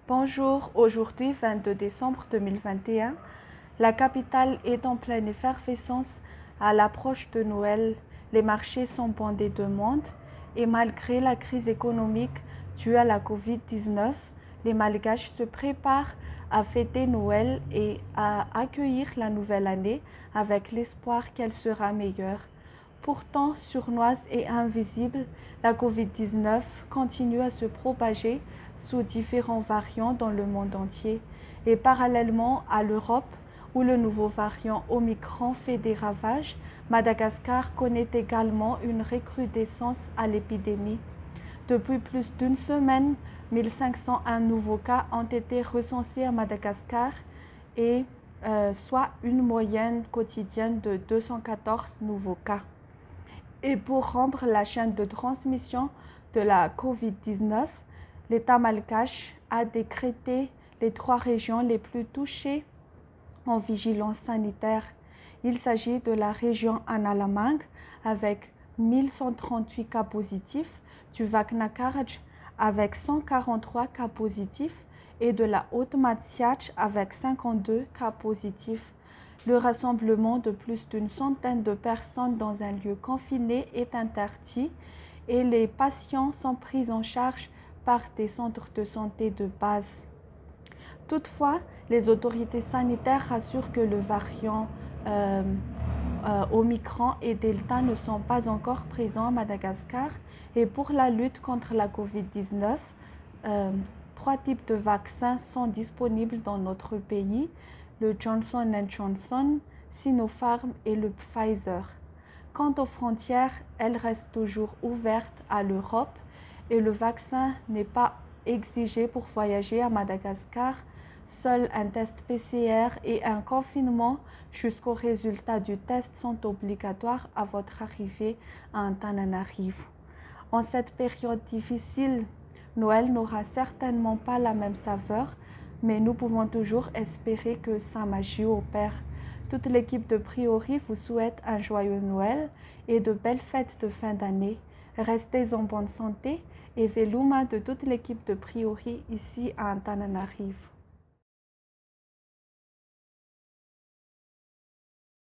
Bonjour, aujourd'hui 22 décembre 2021, la capitale est en pleine effervescence à l'approche de Noël. Les marchés sont bondés de monde et malgré la crise économique due à la Covid-19, les Malgaches se préparent à fêter Noël et à accueillir la nouvelle année avec l'espoir qu'elle sera meilleure. Pourtant sournoise et invisible, la Covid-19 continue à se propager sous différents variants dans le monde entier. Et parallèlement à l'Europe, où le nouveau variant Omicron fait des ravages, Madagascar connaît également une recrudescence à l'épidémie. Depuis plus d'une semaine, 1501 nouveaux cas ont été recensés à Madagascar et soit une moyenne quotidienne de 214 nouveaux cas. Et pour rompre la chaîne de transmission de la Covid-19, l'État malgache a décrété les 3 régions les plus touchées en vigilance sanitaire. Il s'agit de la région Analamang avec 1138 cas positifs, du Vakna Karaj avec 143 cas positifs et de la Haute-Matsiach avec 52 cas positifs. Le rassemblement de plus d'une centaine de personnes dans un lieu confiné est interdit et les patients sont pris en charge par des centres de santé de base. Toutefois, les autorités sanitaires rassurent que le variant Omicron et Delta ne sont pas encore présents à Madagascar et pour la lutte contre la Covid-19, 3 types de vaccins sont disponibles dans notre pays, le Johnson & Johnson, Sinopharm et le Pfizer. Quant aux frontières, elles restent toujours ouvertes à l'Europe et le vaccin n'est pas exigé pour voyager à Madagascar. Seul un test PCR et un confinement jusqu'au résultat du test sont obligatoires à votre arrivée à Antananarivo. En cette période difficile, Noël n'aura certainement pas la même saveur, mais nous pouvons toujours espérer que sa magie opère. Toute l'équipe de Priori vous souhaite un joyeux Noël et de belles fêtes de fin d'année. Restez en bonne santé et veluma de toute l'équipe de Priori ici à Antananarivo.